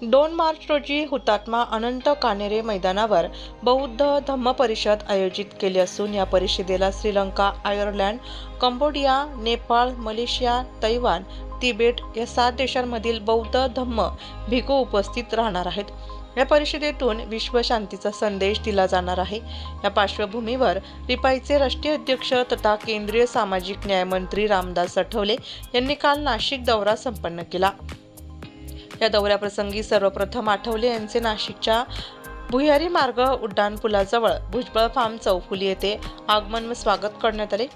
2 मार्च रोजी हुतात्मा अनंत कानेरे मैदानावर बौद्ध धम्म परिषद आयोजित केली असून या परिषदेला Sri Lanka, Ireland, Cambodia, Nepal, Malaysia, Taiwan, Tibet या 7 देशांमधील बौद्ध धम्म भिक्खू उपस्थित राहणार आहेत। या परिषदेतून विश्व शांतीचा संदेश दिला जाणार आहे। या पार्श्वभूमीवर रिपाईचे राष्ट्रीय अध्यक्ष तथा केंद्रीय सामाजिक न्याय मंत्री रामदास आठवले यांनी काल नाशिक दौरा संपन्न केला। या दौऱ्याप्रसंगी सर्वप्रथम आठवले यांचे नाशिकच्या भुयारी मार्ग उड्डाणपुलाजवळ भुजबळ फार्म चौफुली येथे आगमन व स्वागत करण्यात आले।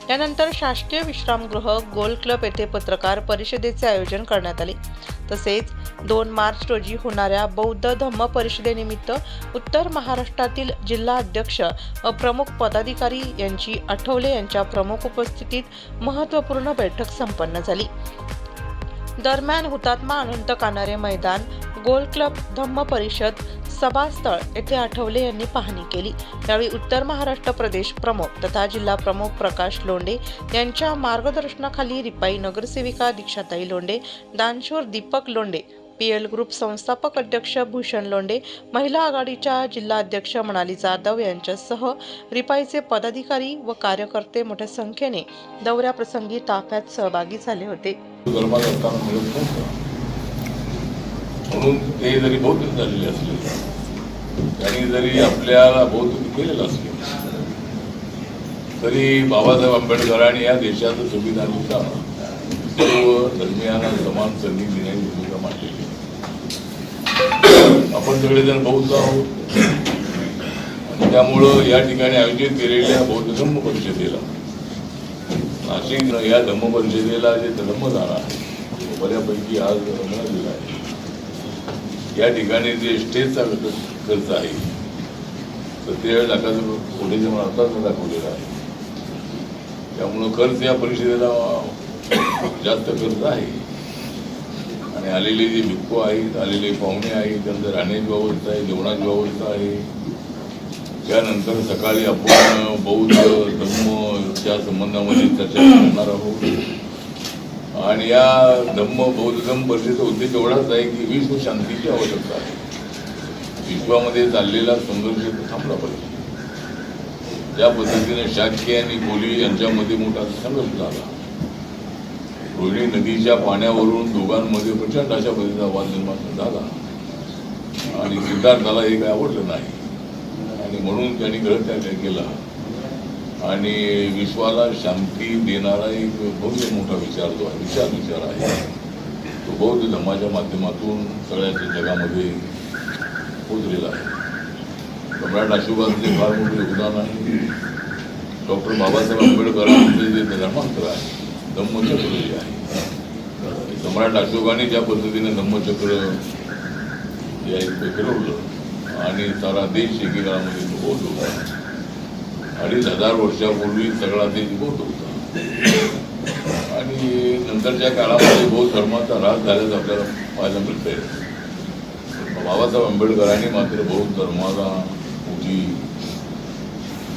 यानंतर शासकीय विश्रामगृह गोल क्लब येथे पत्रकार परिषदेचे आयोजन करण्यात आले। तसेच 2 मार्च रोजी होणाऱ्या बौद्ध धम्म परिषदेनिमित्त उत्तर महाराष्ट्रातील जिल्हा अध्यक्ष व प्रमुख पदाधिकारी यांची आठवले यांच्या प्रमुख उपस्थितीत महत्त्वपूर्ण बैठक संपन्न झाली। दरम्यान हुतात्मा अनंत कानेरे मैदान, गोल क्लब, धम्म परिषद सभास्थळ येथे आठवले यांनी पाहणी केली। यावेळी उत्तर महाराष्ट्र प्रदेश प्रमुख तथा जिल्हा प्रमुख प्रकाश लोंढे यांच्या मार्गदर्शनाखाली रिपाई नगरसेविका दीक्षाताई लोंढे, दानशूर दीपक लोंढे, PL ग्रुप संस्थापक अध्यक्ष भूषण लोंढे, महिला आघाडीच्या जिल्हा अध्यक्ष मनाली जाधव यांच्यासह रिपाईचे पदाधिकारी व कार्यकर्ते मोठ्या संख्येने दौऱ्याप्रसंगी ताफ्यात सहभागी झाले होते। म्हणून ते जरी बौद्ध झालेले असले, त्यांनी जरी आपल्याला बौद्ध केलेलं असले, तरी बाबासाहेब आंबेडकरांनी या देशाचं संविधानाचा सर्व धर्मियांना समान संधी देण्याची भूमिका मांडलेली। आपण सगळेजण बौद्ध आहोत आणि त्यामुळं या ठिकाणी आयोजित केलेल्या बौद्ध धम्म परिषदेला, नाशिक या धम्म परिषदेला जे धम्मदान आहे बऱ्यापैकी आज मिळालेलं आहे। या ठिकाणी जे स्टेजचा खर्च आहे 47 लाखाचं कोटीचं आताच दाखवलेलं आहे। त्यामुळं खर्च या परिषदेला जास्त खर्च आहे आणि आलेले जे भिक्खू आहेत, आलेले पाहुणे आहेत, त्यांचं राहण्याची व्यवस्था आहे, जेवणाची व्यवस्था आहे। त्यानंतर सकाळी आपण बौद्ध धम्मच्या संबंधामध्ये चर्चा करणार आहोत आणि या बौद्ध धम्म परिषदेचा उद्देश एवढाच आहे की विश्व शांतीची आवश्यकता आहे। विश्वामध्ये चाललेला संघर्ष थांबला पाहिजे। ज्या पद्धतीने शाक्य आणि कोली यांच्यामध्ये मोठा संघर्ष झाला, रोहिणी नदीच्या पाण्यावरून दोघांमध्ये प्रचंड अशा पद्धतीचा वाद निर्माण झाला आणि सिद्धार्थाला हे काही आवडलं नाही आणि म्हणून त्यांनी गळत्याग केला आणि विश्वाला शांती देणारा एक भव्य मोठा विचार जो आहे, विचार आहे, तो बौद्ध धर्माच्या माध्यमातून सगळ्या जगामध्ये पोचलेला आहे। सम्राट अशोकांचे फार मोठे योगदान आहे। डॉक्टर बाबासाहेब आंबेडकरांचे जे धर्मांतर आहे, धम्मचक्र जे आहे, सम्राट अशोकाने ज्या पद्धतीने धम्मचक्र जे आहे फिरवलं आणि सारा देश एकेकाळामध्ये पोहोचवला। 2500 वर्षापूर्वी सगळा देश बौद्ध होता आणि नंतरच्या काळामध्ये बौद्ध धर्माचा ऱ्हास झाल्याचं आपल्याला पाहायला मिळतंय। बाबासाहेब आंबेडकरांनी मात्र बौद्ध धर्माला मोठी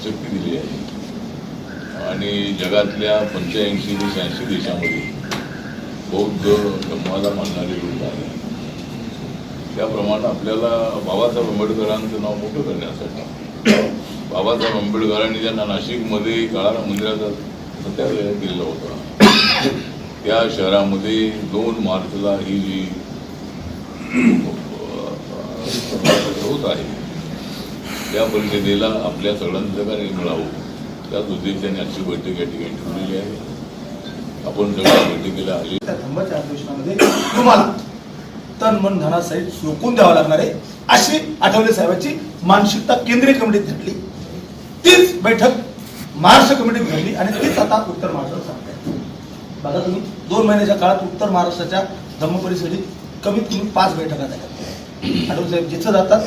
शक्ती दिली आहे आणि जगातल्या 85 ते 86 देशामध्ये बौद्ध धर्माला मानणारे लोक आहेत। त्याप्रमाणे आपल्याला बाबासाहेब आंबेडकरांचं नाव मोठं करण्यासाठी बाबासाहेब आंबेडकरांनी ज्यांना नाशिकमध्ये काळारा मंदिराचा सत्याग्रह केलेला होता, त्या शहरामध्ये 2 मार्चला ही जी होत आहे त्या परिषदेला आपल्या सगळ्यांचं सहकार्य मिळावं, त्याच उद्देशाने आजची बैठक या ठिकाणी ठेवलेली आहे। आपण सगळ्या बैठकीला आले। धम्माच्या अधिवेशनामध्ये तुम्हाला तन मन धनासहित झोकून द्यावं लागणार आहे अशी आठवले साहेबांची मानसिकता केंद्रीय कमिटीत घडली। तीच बैठक महाराष्ट्र कमिटीत घडली आणि तीच आता उत्तर महाराष्ट्रात सांगते। बघा तुम्ही 2 महिन्याच्या काळात उत्तर महाराष्ट्राच्या धम्म परिषदेत कमीत कमी 5 बैठका झाल्या। आठवले साहेब जिथं जातात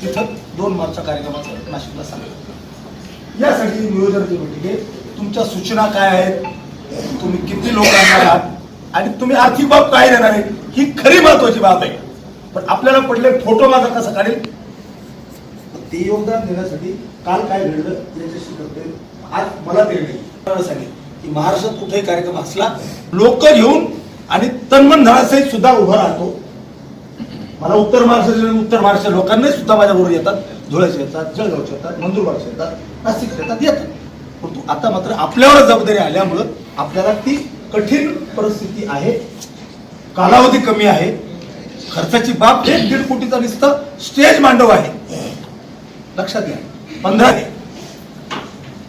तिथं 2 मार्चचा कार्यक्रमाचं नाशिकला सांगतात। यासाठी नियोजन केली आहे। तुमच्या सूचना काय आहेत, तुम्ही किती लोक आणणार आहात आणि तुम्ही आर्थिक बाब काय देणार आहे, ही खरी महत्वाची बाब आहे। पण आपल्याला पडले फोटो माझा कसा काढेल ते योगदान देण्यासाठी काल काय घडलं याच्याशी करते। आज मला ते सांगेल की महाराष्ट्रात कुठेही कार्यक्रम असला लोक घेऊन आणि तन्मन धनासहित सुद्धा उभं राहतो। मला उत्तर महाराष्ट्र लोकांनी सुद्धा माझ्याबरोबर येतात, धुळ्याचे येतात, जळगावचे येतात, नंदुरबारचे येतात, नाशिकचे येतात. परंतु आता मात्र आपल्यावर जबाबदारी आल्यामुळं आपल्याला ती कठीण परिस्थिती आहे, कालावधी कमी आहे, खर्चाची बाब 1-1.5 कोटीचा नुसतं स्टेज मांडव आहे. लक्षात घ्या, 15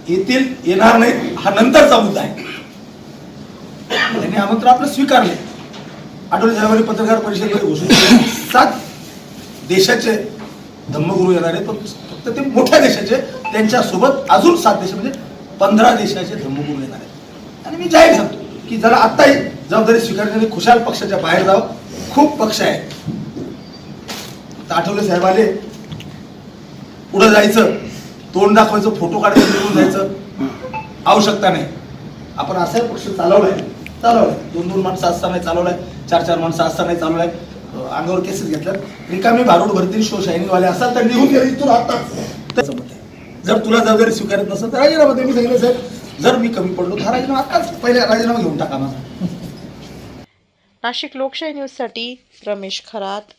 येतील, येणार नाहीत हा नंतरचा मुद्दा आहे. त्यांनी आमंत्रण आपलं स्वीकारले. आठवले साहेबांनी पत्रकार परिषदेमध्ये घोषित केले 7 देशाचे धम्मगुरू येणार आहेत, पण फक्त ते मोठ्या देशाचे, त्यांच्यासोबत अजून 7 देश म्हणजे 15 देशाचे धम्मगुरू येणार आहेत. आणि मी जाहीर सांगतो की जरा आत्ताही जबाबदारी स्वीकारण्याने खुशाल पक्षाच्या बाहेर जावं. खूप पक्ष आहेत. आठवले साहेब आले, पुढे जायचं, तोंड दाखवायचं, फोटो काढायचं, निघून जायचं आवश्यकता नाही. आपण असा पक्ष चालवलाय 2-2 माणसं असताना चालवलाय, 4-4 माणसं असताना चालवलाय, अंगावर केसेस घेतल्यात. रिकामी भारूड भरतील शोशाईनीवाले असाल तर निघून गेले इथून आता. जर तुला जबाबदारी स्वीकारत नसेल तर राजीनामा दे. मी सांगितलं साहेब, जर मी कमी पडलो तर हा राजीनामा आताच पहिल्या राजीनामा घेऊन टाका माझा. नाशिक लोकशाही न्यूजसाठी रमेश खरात.